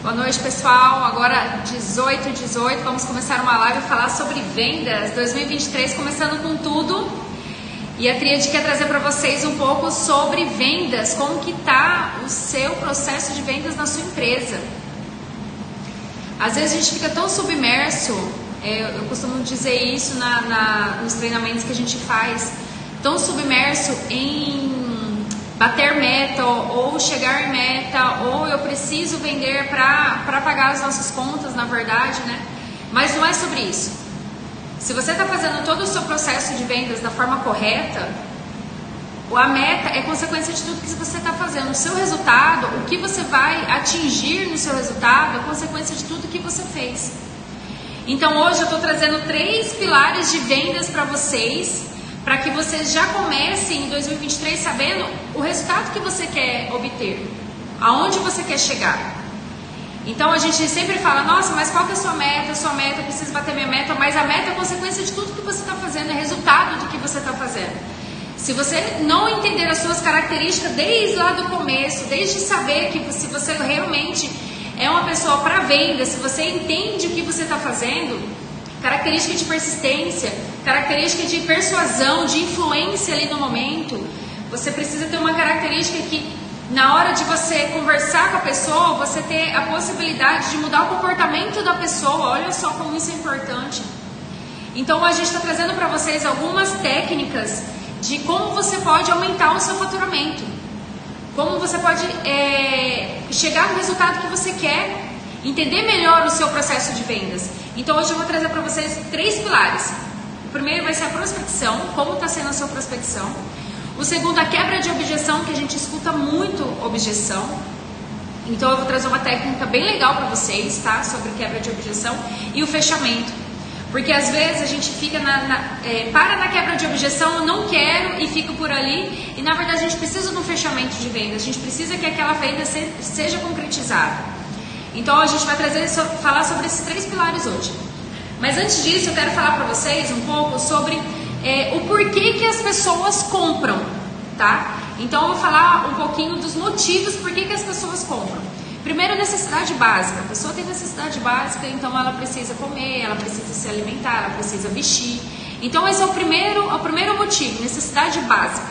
Boa noite, pessoal. Agora 18h18, vamos começar uma live e falar sobre vendas 2023, começando com tudo. E a Tríade quer trazer para vocês um pouco sobre vendas, como que tá o seu processo de vendas na sua empresa. Às vezes a gente fica tão submerso, eu costumo dizer isso nos treinamentos que a gente faz, tão submerso em bater meta ou chegar em meta, ou eu preciso vender para pagar as nossas contas, na verdade, né? Mas não é sobre isso. Se você está fazendo todo o seu processo de vendas da forma correta, a meta é consequência de tudo que você está fazendo. O seu resultado, o que você vai atingir no seu resultado, é consequência de tudo que você fez. Então hoje eu estou trazendo 3 pilares de vendas para vocês, para que vocês já comecem em 2023 sabendo o resultado que você quer obter, aonde você quer chegar. Então a gente sempre fala, nossa, mas qual que é a sua meta? Eu preciso bater minha meta, mas a meta é consequência de tudo que você está fazendo, é resultado do que você está fazendo. Se você não entender as suas características desde lá do começo, desde saber que se você realmente é uma pessoa para venda, se você entende o que você está fazendo, característica de persistência, característica de persuasão, de influência ali no momento, você precisa ter uma característica que na hora de você conversar com a pessoa, você ter a possibilidade de mudar o comportamento da pessoa. Olha só como isso é importante. Então a gente está trazendo para vocês algumas técnicas de como você pode aumentar o seu faturamento, como você pode chegar no resultado que você quer, entender melhor o seu processo de vendas. Então hoje eu vou trazer para vocês 3 pilares. O primeiro vai ser a prospecção, como está sendo a sua prospecção. O segundo, a quebra de objeção, que a gente escuta muito objeção. Então eu vou trazer uma técnica bem legal para vocês, tá? Sobre quebra de objeção. E o fechamento. Porque às vezes a gente fica para na quebra de objeção, eu não quero e fico por ali. E na verdade a gente precisa de um fechamento de venda. A gente precisa que aquela venda seja concretizada. Então a gente vai falar sobre esses 3 pilares hoje. Mas antes disso eu quero falar para vocês um pouco sobre o porquê que as pessoas compram, tá? Então eu vou falar um pouquinho dos motivos por que as pessoas compram. Primeiro, necessidade básica. A pessoa tem necessidade básica, então ela precisa comer, ela precisa se alimentar, ela precisa vestir. Então esse é o primeiro motivo, necessidade básica.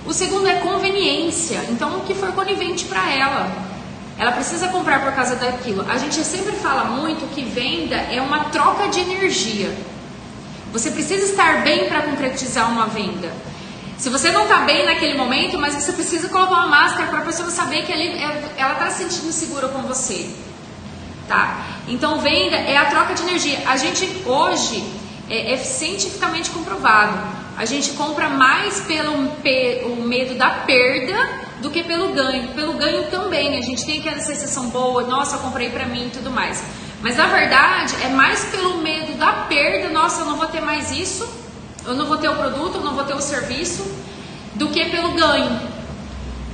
O segundo é conveniência. Então o que for conivente para ela. Ela precisa comprar por causa daquilo. A gente sempre fala muito que venda é uma troca de energia. Você precisa estar bem para concretizar uma venda. Se você não está bem naquele momento, mas você precisa colocar uma máscara para a pessoa saber que ela está se sentindo segura com você. Tá? Então venda é a troca de energia. A gente hoje é cientificamente comprovado. A gente compra mais pelo medo da perda do que pelo ganho. Pelo ganho também, a gente tem aquela sensação boa, nossa, eu comprei pra mim e tudo mais. Mas na verdade, é mais pelo medo da perda, nossa, eu não vou ter mais isso, eu não vou ter o produto, eu não vou ter o serviço, do que pelo ganho.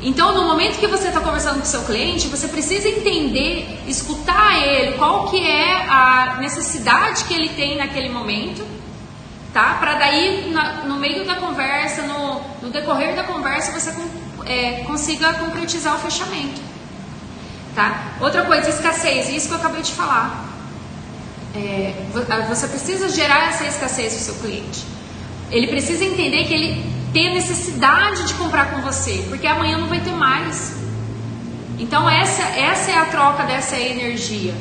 Então, no momento que você está conversando com o seu cliente, você precisa entender, escutar ele, qual que é a necessidade que ele tem naquele momento, tá? Para daí, no meio da conversa, no decorrer da conversa, você consiga concretizar o fechamento, tá? Outra coisa, escassez, isso que eu acabei de falar. Você precisa gerar essa escassez do seu cliente. Ele precisa entender que ele tem a necessidade de comprar com você, porque amanhã não vai ter mais. Então essa é a troca dessa energia,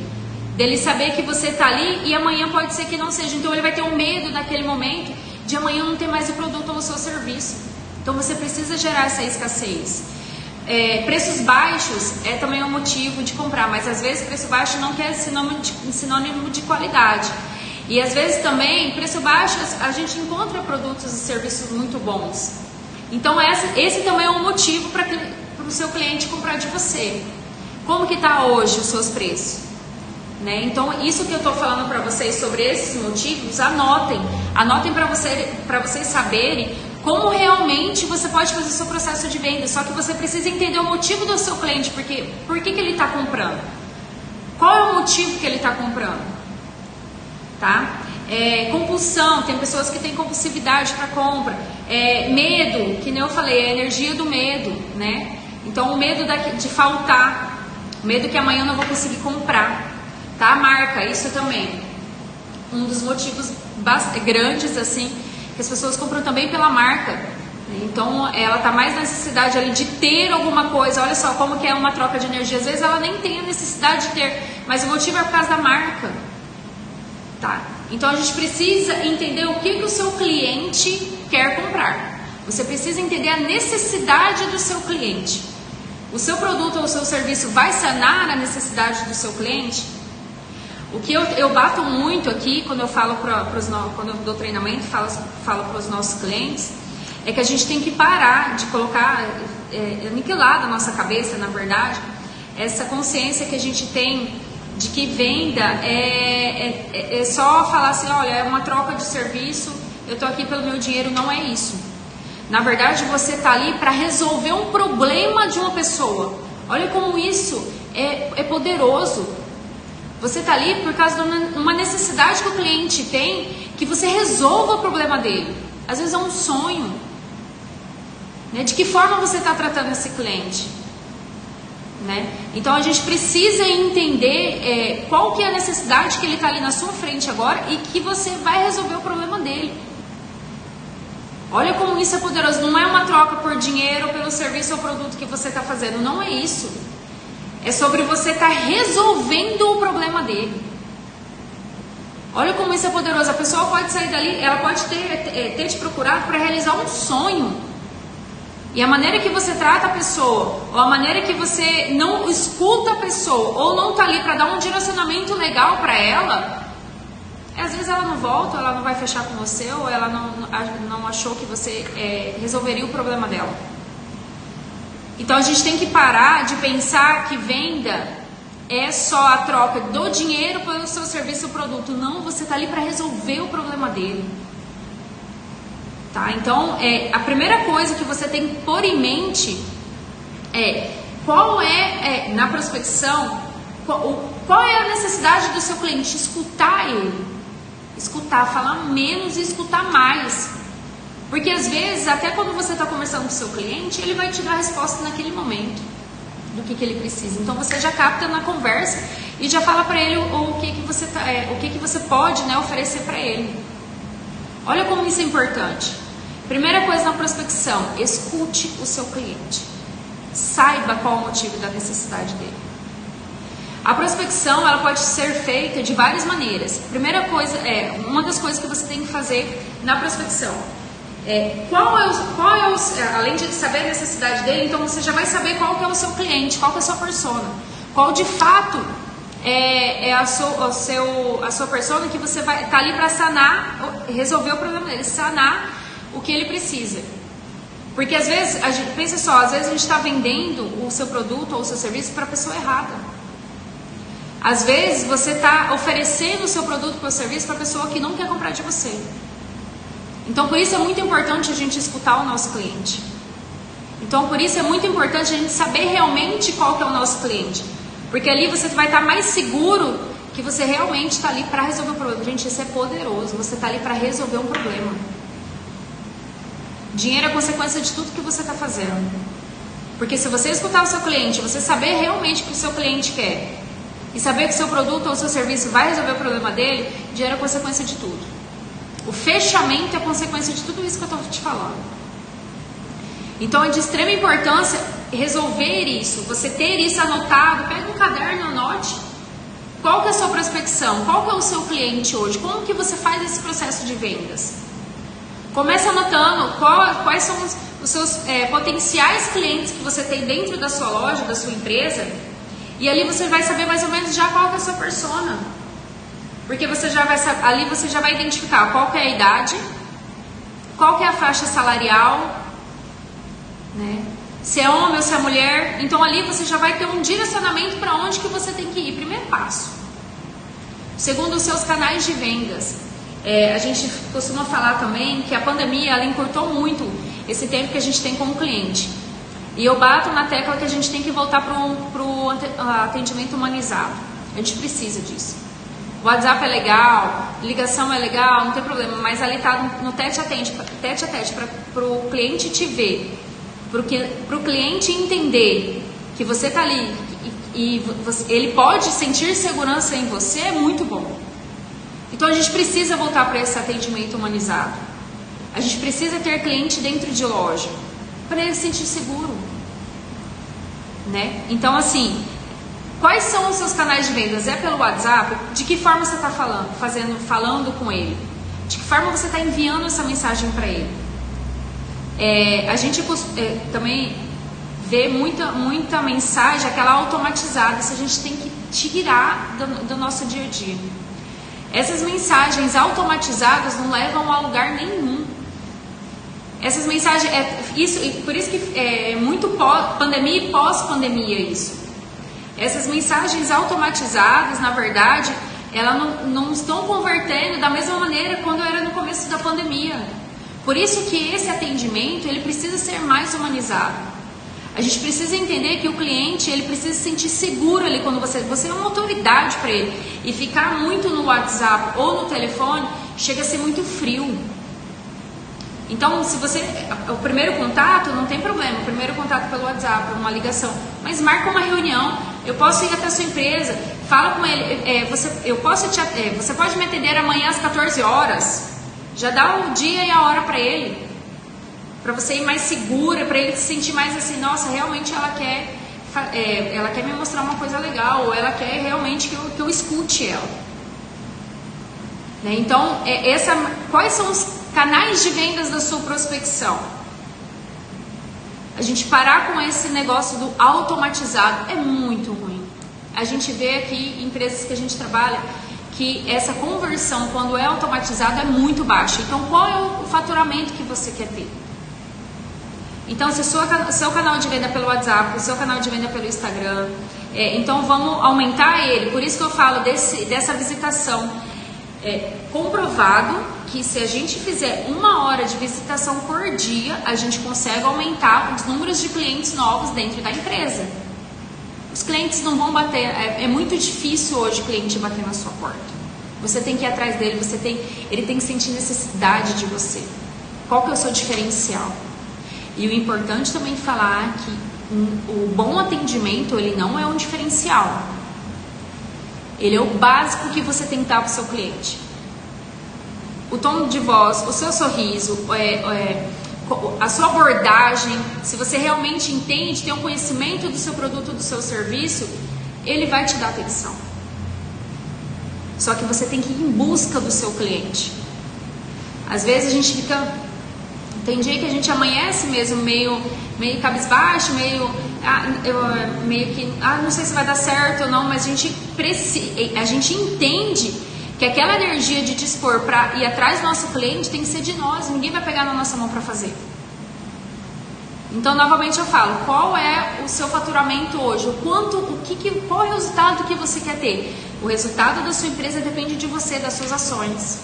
dele saber que você está ali e amanhã pode ser que não seja. Então ele vai ter um medo naquele momento de amanhã não ter mais o produto ou o seu serviço. Então você precisa gerar essa escassez. Preços baixos é também um motivo de comprar, mas às vezes preço baixo não quer sinônimo de qualidade. E às vezes também, preço baixo, a gente encontra produtos e serviços muito bons. Então esse também é um motivo para o seu cliente comprar de você. Como que está hoje os seus preços? Né? Então isso que eu estou falando para vocês sobre esses motivos, anotem para vocês saberem como realmente você pode fazer o seu processo de venda. Só que você precisa entender o motivo do seu cliente, porque por que ele está comprando? Qual é o motivo que ele está comprando? Tá? Compulsão, tem pessoas que têm compulsividade para compra. Medo, que nem eu falei, é a energia do medo, né? Então o medo de faltar. Medo que amanhã eu não vou conseguir comprar, tá? A marca, isso também. Um dos motivos grandes, assim, que as pessoas compram também pela marca. Então, ela tá mais na necessidade ali de ter alguma coisa. Olha só como que é uma troca de energia. Às vezes ela nem tem a necessidade de ter, mas o motivo é por causa da marca, tá? Então, a gente precisa entender o que o seu cliente quer comprar. Você precisa entender a necessidade do seu cliente. O seu produto ou o seu serviço vai sanar a necessidade do seu cliente? O que eu bato muito aqui quando eu falo quando eu dou treinamento, falo para os nossos clientes, é que a gente tem que parar de colocar, aniquilar da nossa cabeça, na verdade, essa consciência que a gente tem de que venda é só falar assim, olha, é uma troca de serviço, eu estou aqui pelo meu dinheiro. Não é isso. Na verdade, você está ali para resolver um problema de uma pessoa. Olha como isso é poderoso. Você está ali por causa de uma necessidade que o cliente tem, que você resolva o problema dele. Às vezes é um sonho, né? De que forma você está tratando esse cliente, né? Então a gente precisa entender qual que é a necessidade que ele está ali na sua frente agora e que você vai resolver o problema dele. Olha como isso é poderoso. Não é uma troca por dinheiro, pelo serviço ou produto que você está fazendo. Não é isso. É sobre você estar resolvendo o problema dele. Olha como isso é poderoso. A pessoa pode sair dali, ela pode ter te procurado para realizar um sonho. E a maneira que você trata a pessoa, ou a maneira que você não escuta a pessoa, ou não está ali para dar um direcionamento legal para ela, às vezes ela não volta, ela não vai fechar com você, ou ela não achou que você resolveria o problema dela. Então a gente tem que parar de pensar que venda é só a troca do dinheiro pelo seu serviço ou produto. Não, você está ali para resolver o problema dele. Tá? Então, a primeira coisa que você tem que pôr em mente qual na prospecção, qual é a necessidade do seu cliente. Escutar ele. Escutar, falar menos e escutar mais. Porque às vezes, até quando você está conversando com o seu cliente, ele vai te dar a resposta naquele momento do que ele precisa. Então você já capta na conversa e já fala para ele o que você pode, né, oferecer para ele. Olha como isso é importante. Primeira coisa na prospecção, escute o seu cliente. Saiba qual é o motivo da necessidade dele. A prospecção, ela pode ser feita de várias maneiras. Primeira coisa, uma das coisas que você tem que fazer na prospecção além de saber a necessidade dele, então você já vai saber qual que é o seu cliente, qual que é a sua persona, qual de fato a sua persona que você vai estar ali para sanar, resolver o problema dele, sanar o que ele precisa. Porque às vezes, pensa só, às vezes a gente está vendendo o seu produto ou o seu serviço para a pessoa errada. Às vezes você está oferecendo o seu produto ou serviço para a pessoa que não quer comprar de você. Então, por isso é muito importante a gente escutar o nosso cliente. Então, por isso é muito importante a gente saber realmente qual que é o nosso cliente. Porque ali você vai estar mais seguro que você realmente está ali para resolver o problema. Gente, isso é poderoso. Você está ali para resolver um problema. Dinheiro é consequência de tudo que você está fazendo. Porque se você escutar o seu cliente, você saber realmente o que o seu cliente quer, e saber que o seu produto ou o seu serviço vai resolver o problema dele, dinheiro é consequência de tudo. O fechamento é consequência de tudo isso que eu estou te falando. Então é de extrema importância resolver isso, você ter isso anotado, pega um caderno, anote. Qual que é a sua prospecção? Qual que é o seu cliente hoje? Como que você faz esse processo de vendas? Comece anotando quais são os seus potenciais clientes que você tem dentro da sua loja, da sua empresa. E ali você vai saber mais ou menos já qual que é a sua persona. Porque você já vai saber, ali você já vai identificar qual que é a idade, qual que é a faixa salarial, né? Se é homem ou se é mulher. Então ali você já vai ter um direcionamento para onde que você tem que ir. Primeiro passo. Segundo, os seus canais de vendas. A gente costuma falar também que a pandemia ela encurtou muito esse tempo que a gente tem com o cliente. E eu bato na tecla que a gente tem que voltar para o atendimento humanizado. A gente precisa disso. O WhatsApp é legal, ligação é legal, não tem problema, mas ali está no tete a tete para o cliente te ver, para o cliente entender que você está ali ele pode sentir segurança em você, é muito bom. Então a gente precisa voltar para esse atendimento humanizado. A gente precisa ter cliente dentro de loja para ele se sentir seguro, né? Então assim, quais são os seus canais de vendas? É pelo WhatsApp? De que forma você está falando com ele? De que forma você está enviando essa mensagem para ele? A gente também vê muita mensagem, aquela automatizada, isso a gente tem que tirar do nosso dia a dia. Essas mensagens automatizadas não levam a lugar nenhum. Essas mensagens, por isso que é muito pandemia e pós-pandemia isso. Essas mensagens automatizadas, na verdade, elas não estão convertendo da mesma maneira quando era no começo da pandemia. Por isso que esse atendimento, ele precisa ser mais humanizado. A gente precisa entender que o cliente, ele precisa se sentir seguro ali quando você é uma autoridade para ele. E ficar muito no WhatsApp ou no telefone chega a ser muito frio. Então, o primeiro contato, não tem problema, o primeiro contato pelo WhatsApp, uma ligação, mas marca uma reunião, eu posso ir até a sua empresa, fala com ele, você pode me atender amanhã às 14 horas, já dá o dia e a hora para ele, para você ir mais segura, para ele se sentir mais assim, nossa, realmente ela quer me mostrar uma coisa legal, ou ela quer realmente que eu escute ela. Né? Então, quais são os canais de vendas da sua prospecção? A gente parar com esse negócio do automatizado é muito ruim. A gente vê aqui em empresas que a gente trabalha que essa conversão, quando é automatizado, é muito baixa. Então, qual é o faturamento que você quer ter? Então, se o seu canal de venda pelo WhatsApp, o seu canal de venda pelo Instagram, então vamos aumentar ele. Por isso que eu falo dessa visitação. Comprovado que se a gente fizer 1 hora de visitação por dia, a gente consegue aumentar os números de clientes novos dentro da empresa. Os clientes não vão bater, é muito difícil hoje o cliente bater na sua porta. Você tem que ir atrás dele, ele tem que sentir necessidade de você. Qual que é o seu diferencial? E o importante também falar que o bom atendimento, ele não é um diferencial. Ele é o básico que você tem que dar para o seu cliente. O tom de voz, o seu sorriso, a sua abordagem, se você realmente entende, tem um conhecimento do seu produto, do seu serviço, ele vai te dar atenção. Só que você tem que ir em busca do seu cliente. Às vezes a gente fica... Tem dia que a gente amanhece mesmo meio cabisbaixo, meio que, não sei se vai dar certo ou não, mas a gente entende que aquela energia de dispor para ir atrás do nosso cliente tem que ser de nós, ninguém vai pegar na nossa mão para fazer. Então, novamente eu falo, qual é o seu faturamento hoje? Qual é o resultado que você quer ter? O resultado da sua empresa depende de você, das suas ações.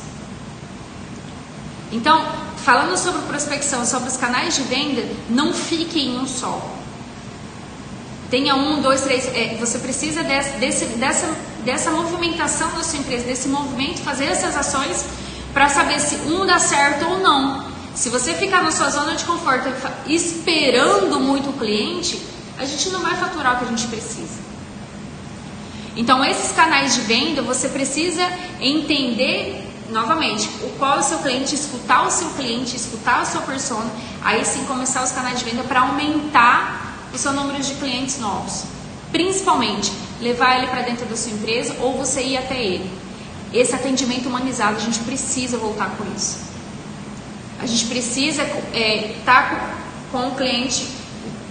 Então, falando sobre prospecção, sobre os canais de venda, não fique em um só. Tenha 1, 2, 3. Você precisa dessa movimentação da sua empresa, desse movimento, fazer essas ações para saber se um dá certo ou não. Se você ficar na sua zona de conforto esperando muito o cliente, a gente não vai faturar o que a gente precisa. Então, esses canais de venda, você precisa entender... Novamente, qual é o seu cliente, escutar o seu cliente, escutar a sua persona, aí sim começar os canais de venda para aumentar o seu número de clientes novos. Principalmente, levar ele para dentro da sua empresa ou você ir até ele. Esse atendimento humanizado, a gente precisa voltar com isso. A gente precisa estar com o cliente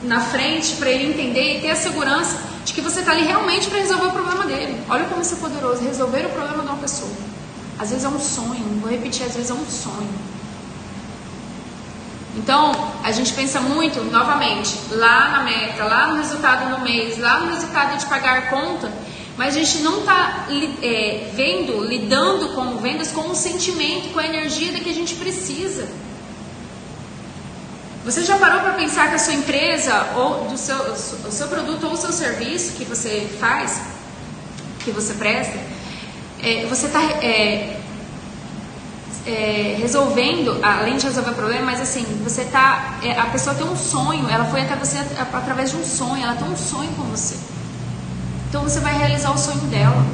na frente para ele entender e ter a segurança de que você está ali realmente para resolver o problema dele. Olha como isso é poderoso, resolver o problema de uma pessoa. Às vezes é um sonho, vou repetir, às vezes é um sonho. Então, a gente pensa muito, novamente, lá na meta, lá no resultado no mês, lá no resultado de pagar a conta, mas a gente não está lidando com vendas com o sentimento, com a energia da que a gente precisa. Você já parou para pensar que a sua empresa, ou o seu produto ou o seu serviço que você faz, que você presta, você está resolvendo, além de resolver o problema, mas assim, a pessoa tem um sonho, ela foi até você através de um sonho, ela tem um sonho com você. então você vai realizar o sonho dela.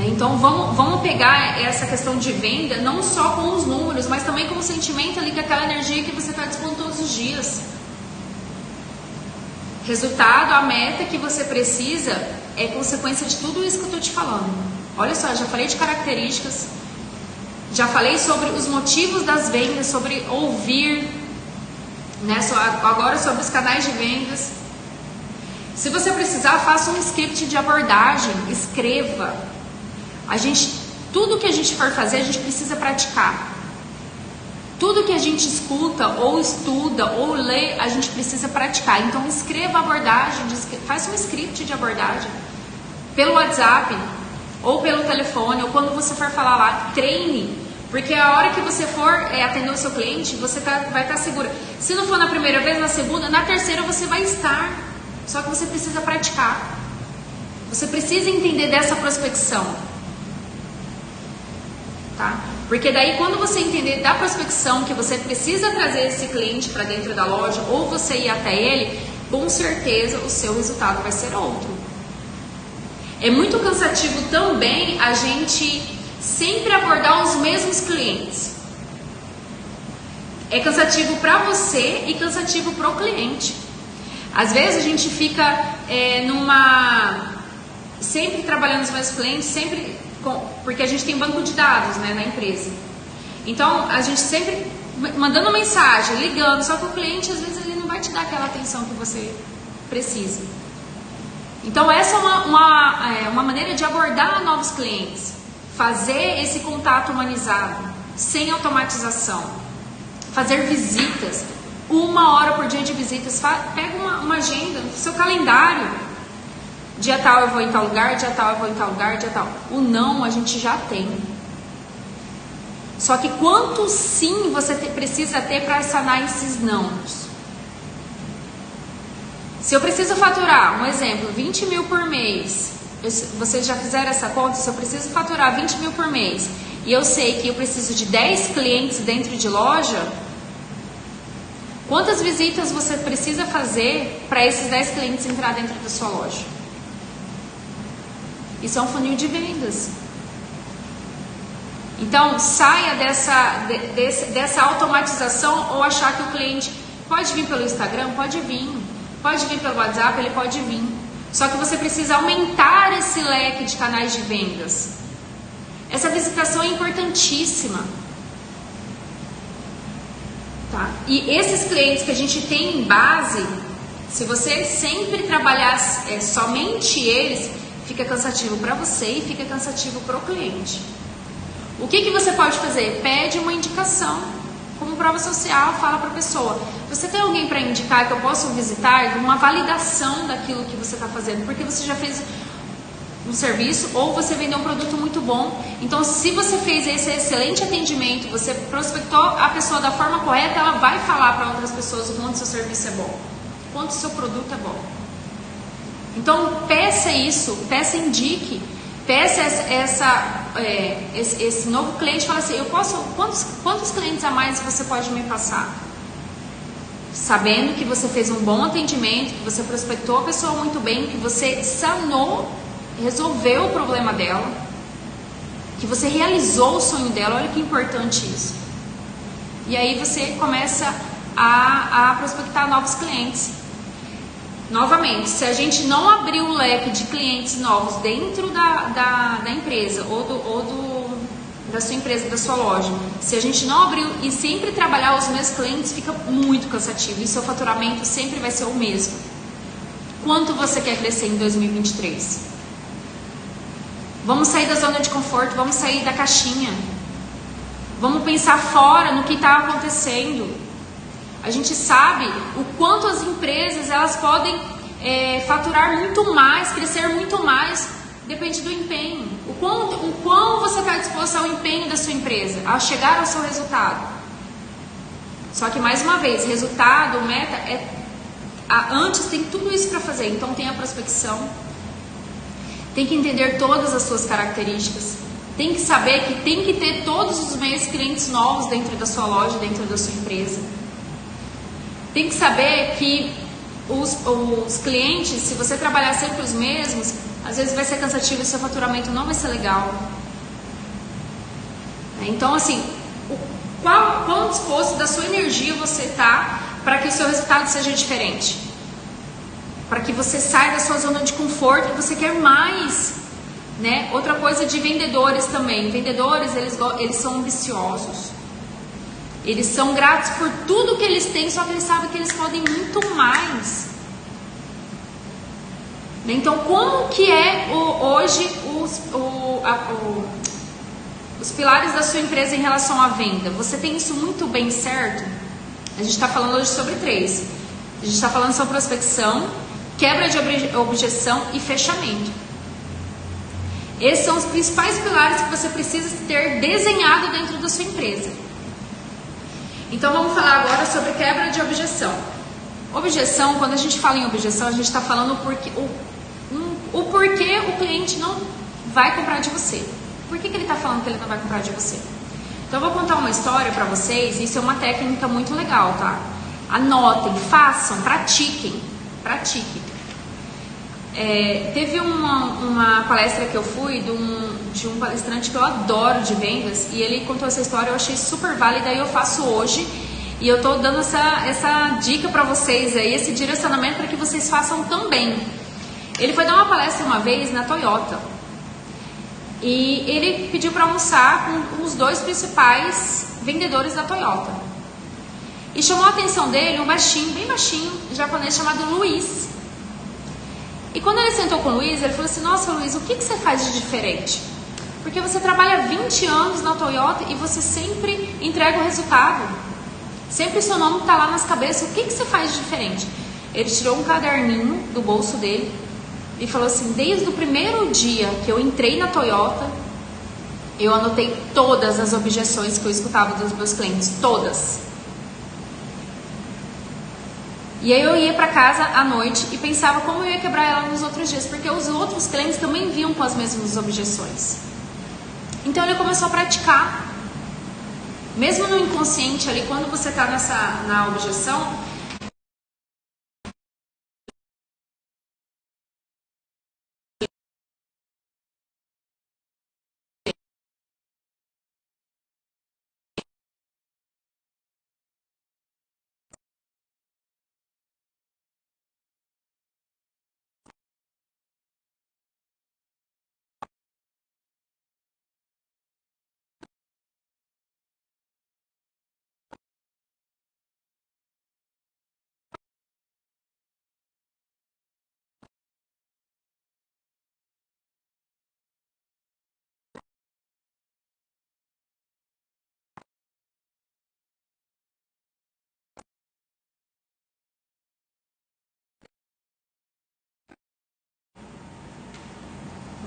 Então vamos pegar essa questão de venda não só com os números, mas também com o sentimento ali, com aquela energia que você está dispondo todos os dias. Resultado, a meta que você precisa é consequência de tudo isso que eu estou te falando. Olha só, já falei de características, já falei sobre os motivos das vendas, sobre ouvir, né? Agora sobre os canais de vendas. Se você precisar, faça um script de abordagem, escreva. Tudo que a gente for fazer, a gente precisa praticar. Tudo que a gente escuta, ou estuda, ou lê, a gente precisa praticar. Então escreva a abordagem, faça um script de abordagem. Pelo WhatsApp, ou pelo telefone, ou quando você for falar lá, treine. Porque a hora que você for atender o seu cliente, você vai estar segura. Se não for na primeira vez, na segunda, na terceira você vai estar. Só que você precisa praticar. Você precisa entender dessa prospecção. Tá? Porque daí quando você entender da prospecção que você precisa trazer esse cliente para dentro da loja ou você ir até ele, com certeza o seu resultado vai ser outro. É muito cansativo também a gente sempre abordar os mesmos clientes. É cansativo para você e cansativo para o cliente. Às vezes a gente fica sempre trabalhando os mesmos clientes, porque a gente tem banco de dados, né, na empresa. Então, a gente sempre mandando mensagem, ligando, só que o cliente, às vezes, ele não vai te dar aquela atenção que você precisa. Então, essa é uma maneira de abordar novos clientes. Fazer esse contato humanizado, sem automatização. Fazer visitas, 1 hora por dia de visitas. Pega uma agenda, seu calendário. Dia tal eu vou em tal lugar, dia tal eu vou em tal lugar, dia tal. O não a gente já tem. Só que quanto sim você precisa ter para sanar esses nãos? Se eu preciso faturar, um exemplo, 20 mil por mês. Vocês já fizeram essa conta? Se eu preciso faturar 20 mil por mês e eu sei que eu preciso de 10 clientes dentro de loja, quantas visitas você precisa fazer para esses 10 clientes entrar dentro da sua loja? Isso é um funil de vendas. Então, saia dessa automatização ou achar que o cliente pode vir pelo Instagram, pode vir pelo WhatsApp, ele pode vir. Só que você precisa aumentar esse leque de canais de vendas. Essa visitação é importantíssima. Tá? E esses clientes que a gente tem em base, se você sempre trabalhar somente eles, fica cansativo para você e fica cansativo para o cliente. O que você pode fazer? Pede uma indicação. Como prova social, fala para a pessoa. Você tem alguém para indicar que eu posso visitar? Uma validação daquilo que você está fazendo. Porque você já fez um serviço ou você vendeu um produto muito bom. Então, se você fez esse excelente atendimento, você prospectou a pessoa da forma correta, ela vai falar para outras pessoas o quanto seu serviço é bom, o quanto seu produto é bom. Então, peça isso, indique, peça esse novo cliente, fala assim, quantos clientes a mais você pode me passar? Sabendo que você fez um bom atendimento, que você prospectou a pessoa muito bem, que você sanou, resolveu o problema dela, que você realizou o sonho dela, olha que importante isso. E aí você começa a prospectar novos clientes. Novamente, se a gente não abrir o leque de clientes novos dentro da empresa ou da sua empresa, da sua loja, se a gente não abrir e sempre trabalhar os mesmos clientes, fica muito cansativo e seu faturamento sempre vai ser o mesmo. Quanto você quer crescer em 2023? Vamos sair da zona de conforto, vamos sair da caixinha. Vamos pensar fora no que está acontecendo. A gente sabe o quanto as empresas elas podem faturar muito mais, crescer muito mais, depende do empenho. O quão você está disposto ao empenho da sua empresa, a chegar ao seu resultado. Só que mais uma vez, resultado, meta, antes tem tudo isso para fazer. Então tem a prospecção, tem que entender todas as suas características, tem que saber que tem que ter todos os meses clientes novos dentro da sua loja, dentro da sua empresa. Tem que saber que os clientes, se você trabalhar sempre os mesmos, às vezes vai ser cansativo e seu faturamento não vai ser legal. Então, assim, quão disposto da sua energia você está para que o seu resultado seja diferente? Para que você saia da sua zona de conforto e você quer mais, né? Outra coisa de vendedores também. Vendedores, eles são ambiciosos. Eles são gratos por tudo que eles têm, só que eles sabem que eles podem muito mais. Então, como que é hoje os pilares da sua empresa em relação à venda? Você tem isso muito bem certo? A gente está falando hoje sobre 3. A gente está falando sobre prospecção, quebra de objeção e fechamento. Esses são os principais pilares que você precisa ter desenhado dentro da sua empresa. Então vamos falar agora sobre quebra de objeção. Objeção, quando a gente fala em objeção, a gente está falando o porquê o cliente não vai comprar de você. Por que ele está falando que ele não vai comprar de você? Então eu vou contar uma história para vocês. Isso é uma técnica muito legal, tá? Anotem, façam, pratiquem. Teve uma palestra que eu fui de um palestrante que eu adoro de vendas, e ele contou essa história, eu achei super válida e eu faço hoje, e eu tô dando essa dica para vocês aí, esse direcionamento para que vocês façam também. Ele foi dar uma palestra uma vez na Toyota e ele pediu para almoçar com os 2 principais vendedores da Toyota, e chamou a atenção dele um baixinho, bem baixinho, japonês chamado Luiz. E quando ele sentou com o Luiz, ele falou assim: nossa, Luiz, o que você faz de diferente? Porque você trabalha 20 anos na Toyota e você sempre entrega o resultado. Sempre seu nome está lá nas cabeças. O que você faz de diferente? Ele tirou um caderninho do bolso dele e falou assim: desde o primeiro dia que eu entrei na Toyota, eu anotei todas as objeções que eu escutava dos meus clientes. Todas. E aí eu ia para casa à noite e pensava como eu ia quebrar ela nos outros dias, porque os outros clientes também vinham com as mesmas objeções. Então ele começou a praticar, mesmo no inconsciente ali, quando você está na objeção.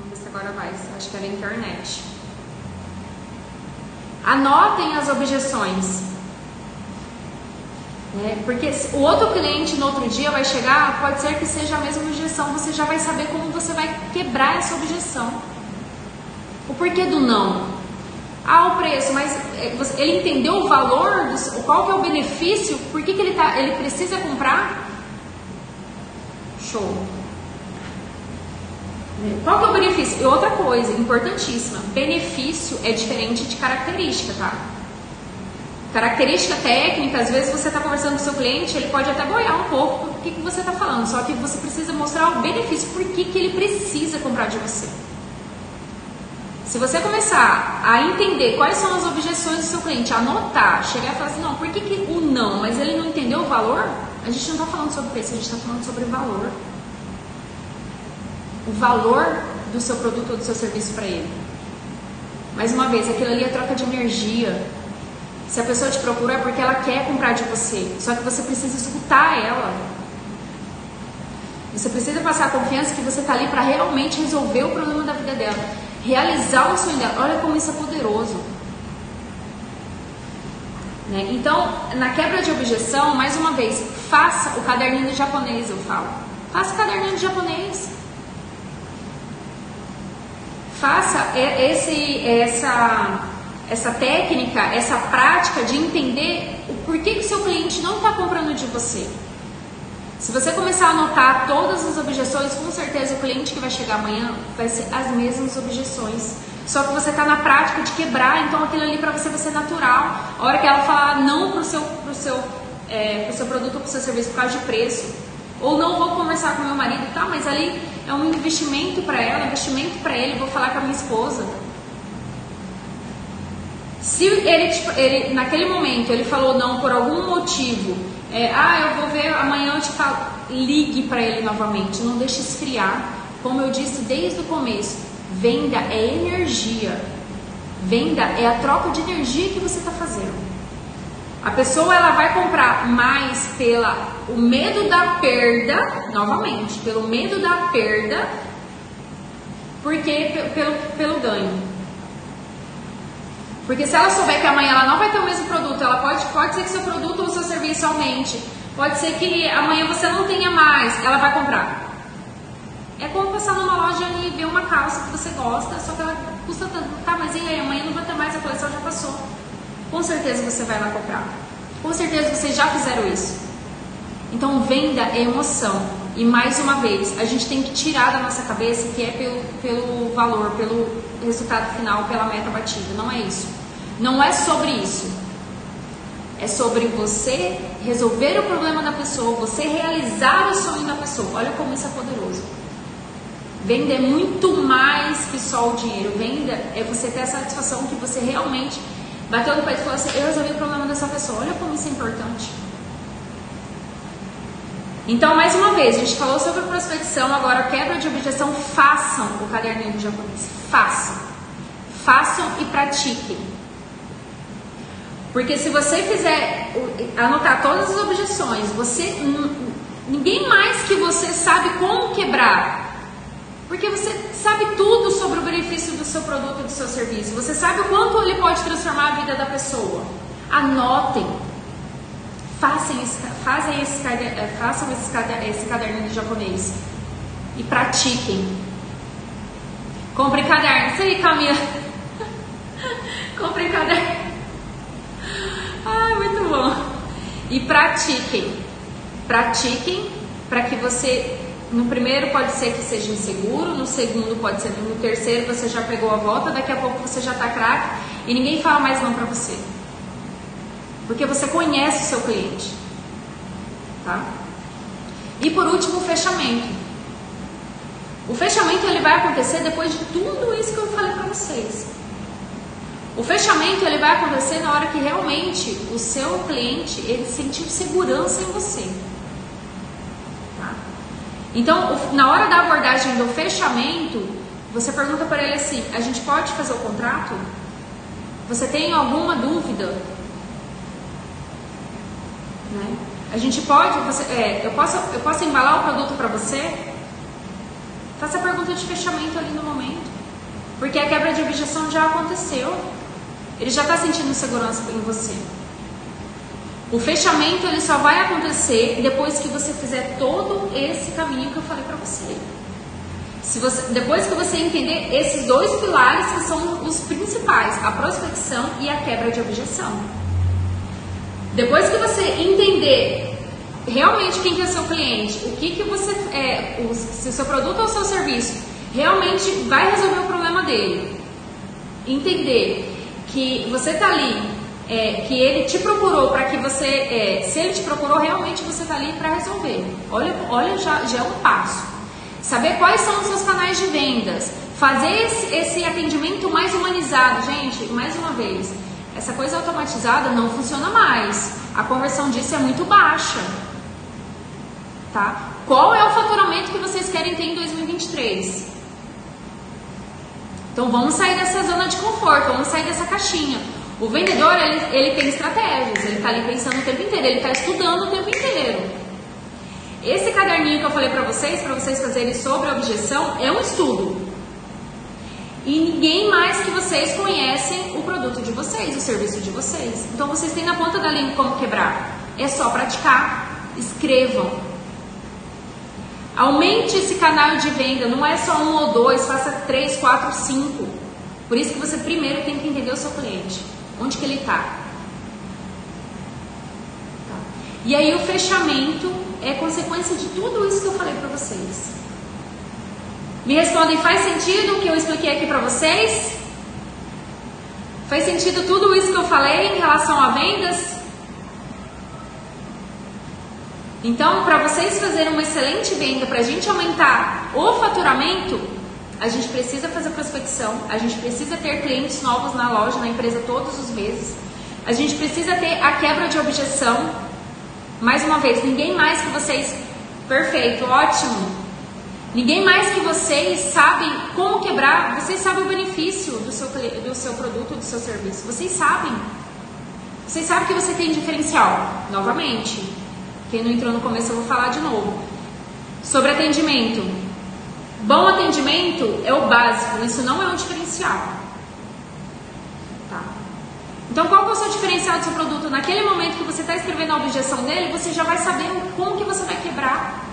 Vamos ver se agora vai. Acho que era a internet. Anotem as objeções. Porque o outro cliente no outro dia vai chegar, pode ser que seja a mesma objeção. Você já vai saber como você vai quebrar essa objeção. O porquê do não? O preço, mas ele entendeu o valor, qual que é o benefício, por que ele precisa comprar? Show. Qual que é o benefício? E outra coisa importantíssima, benefício é diferente de característica, tá? Característica técnica, às vezes você está conversando com o seu cliente, ele pode até boiar um pouco do que você está falando, só que você precisa mostrar o benefício, por que ele precisa comprar de você. Se você começar a entender quais são as objeções do seu cliente, anotar, chegar e falar assim, não, por que o não, mas ele não entendeu o valor? A gente não está falando sobre preço, a gente está falando sobre valor. O valor do seu produto ou do seu serviço para ele. Mais uma vez, aquilo ali é troca de energia. Se a pessoa te procura é porque ela quer comprar de você, só que você precisa escutar ela. Você precisa passar a confiança que você está ali para realmente resolver o problema da vida dela, realizar o sonho dela. Olha como isso é poderoso. Então, na quebra de objeção, mais uma vez, faça o caderninho de japonês, eu falo. Faça o caderninho de japonês. Faça essa técnica, essa prática de entender o porquê que o seu cliente não está comprando de você. Se você começar a anotar todas as objeções, com certeza o cliente que vai chegar amanhã vai ser as mesmas objeções. Só que você está na prática de quebrar, então aquilo ali para você vai ser natural. A hora que ela falar não pro seu produto ou pro seu serviço por causa de preço, ou não vou conversar com meu marido, tá? Mas ali é um investimento para ela, um investimento para ele, vou falar com a minha esposa. Se ele naquele momento ele falou não por algum motivo, eu vou ver amanhã, eu te falo, ligue para ele novamente, não deixe esfriar. Como eu disse desde o começo, venda é energia, venda é a troca de energia que você está fazendo. A pessoa ela vai comprar mais o medo da perda, novamente, pelo medo da perda, porque pelo ganho. Porque se ela souber que amanhã ela não vai ter o mesmo produto, ela pode ser que seu produto ou seu serviço aumente, pode ser que amanhã você não tenha mais, ela vai comprar. É como passar numa loja e ver uma calça que você gosta, só que ela custa tanto, tá, mas e aí, amanhã não vai ter mais, a coleção já passou. Com certeza você vai lá comprar. Com certeza vocês já fizeram isso. Então venda é emoção. E mais uma vez, a gente tem que tirar da nossa cabeça que é pelo valor, pelo resultado final, pela meta batida. Não é isso. Não é sobre isso. É sobre você resolver o problema da pessoa, você realizar o sonho da pessoa. Olha como isso é poderoso. Venda é muito mais que só o dinheiro. Venda é você ter a satisfação que você realmente bateu no peito e falou assim, eu resolvi o problema dessa pessoa. Olha como isso é importante. Então, mais uma vez, a gente falou sobre prospecção, agora quebra de objeção. Façam o caderninho do japonês. Façam e pratiquem. Porque se você fizer, anotar todas as objeções, ninguém mais que você sabe como quebrar. Porque você sabe tudo sobre o benefício do seu produto e do seu serviço. Você sabe o quanto ele pode transformar a vida da pessoa. Anotem. Façam esse caderninho de japonês. E pratiquem. Comprem caderno. Isso aí, Camila. Comprem caderno. Ai, muito bom. E pratiquem. Pratiquem para que você... No primeiro pode ser que seja inseguro, no segundo pode ser, no terceiro você já pegou a volta, daqui a pouco você já tá craque e ninguém fala mais não pra você. Porque você conhece o seu cliente. Tá? E por último, o fechamento. O fechamento ele vai acontecer depois de tudo isso que eu falei pra vocês. O fechamento ele vai acontecer na hora que realmente o seu cliente ele sentir segurança em você. Então, na hora da abordagem do fechamento, você pergunta para ele assim, a gente pode fazer o contrato? Você tem alguma dúvida? Né? A gente pode, eu posso embalar o produto para você? Faça a pergunta de fechamento ali no momento. Porque a quebra de objeção já aconteceu. Ele já está sentindo segurança em você. O fechamento ele só vai acontecer depois que você fizer todo esse caminho que eu falei para você. Depois que você entender esses dois pilares que são os principais, a prospecção e a quebra de objeção. Depois que você entender realmente quem que é seu cliente, o que você se o seu produto ou o seu serviço realmente vai resolver o problema dele, entender que você está ali, que ele te procurou para que você, se ele te procurou, realmente você está ali para resolver. Olha já é um passo. Saber quais são os seus canais de vendas, fazer esse atendimento mais humanizado. Gente, mais uma vez, essa coisa automatizada não funciona mais. A conversão disso é muito baixa. Tá? Qual é o faturamento que vocês querem ter em 2023? Então vamos sair dessa zona de conforto, vamos sair dessa caixinha. O vendedor, ele tem estratégias, ele está ali pensando o tempo inteiro, ele está estudando o tempo inteiro. Esse caderninho que eu falei para vocês fazerem sobre a objeção, é um estudo. E ninguém mais que vocês conhecem o produto de vocês, o serviço de vocês. Então vocês têm na ponta da língua como quebrar. É só praticar, escrevam. Aumente esse canal de venda, não é só 1 ou 2, faça 3, 4, 5. Por isso que você primeiro tem que entender o seu cliente. Onde que ele está? Tá. E aí o fechamento é consequência de tudo isso que eu falei para vocês. Me respondem, faz sentido o que eu expliquei aqui para vocês? Faz sentido tudo isso que eu falei em relação a vendas? Então, para vocês fazerem uma excelente venda, para a gente aumentar o faturamento, a gente precisa fazer prospecção, a gente precisa ter clientes novos na loja, na empresa todos os meses, a gente precisa ter a quebra de objeção. Mais uma vez, ninguém mais que vocês, perfeito, ótimo, ninguém mais que vocês sabe como quebrar, vocês sabem o benefício do seu produto, do seu serviço, vocês sabem que você tem diferencial. Novamente, quem não entrou no começo eu vou falar de novo, sobre atendimento. Bom atendimento é o básico, isso não é um diferencial, tá? Então qual que é o seu diferencial do seu produto? Naquele momento que você está escrevendo a objeção dele, você já vai saber como que você vai quebrar.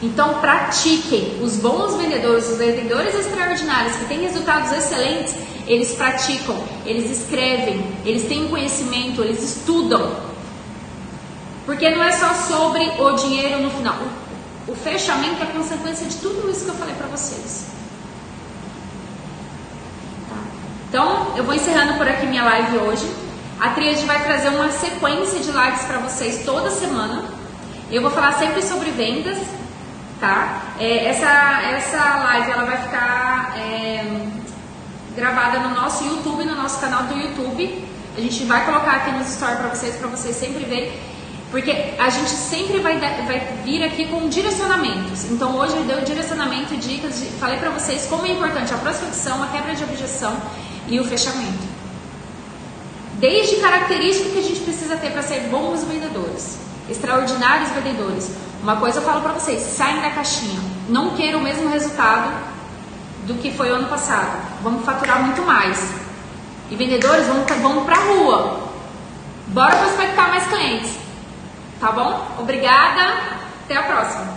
Então pratiquem. Os bons vendedores, os vendedores extraordinários que têm resultados excelentes, eles praticam, eles escrevem, eles têm conhecimento, eles estudam. Porque não é só sobre o dinheiro no final. O fechamento é consequência de tudo isso que eu falei para vocês. Tá? Então, eu vou encerrando por aqui minha live hoje. A Tríade vai trazer uma sequência de lives para vocês toda semana. Eu vou falar sempre sobre vendas, tá? Essa live ela vai ficar gravada no nosso YouTube, no nosso canal do YouTube. A gente vai colocar aqui nos stories para vocês sempre verem. Porque a gente sempre vai vir aqui com direcionamentos. Então hoje eu dei o direcionamento, dicas, falei para vocês como é importante a prospecção, a quebra de objeção e o fechamento. Desde características que a gente precisa ter para ser bons vendedores, extraordinários vendedores. Uma coisa eu falo para vocês, saem da caixinha. Não queiram o mesmo resultado do que foi o ano passado. Vamos faturar muito mais. E vendedores, vamos para a rua. Bora prospectar mais clientes. Tá bom? Obrigada. Até a próxima.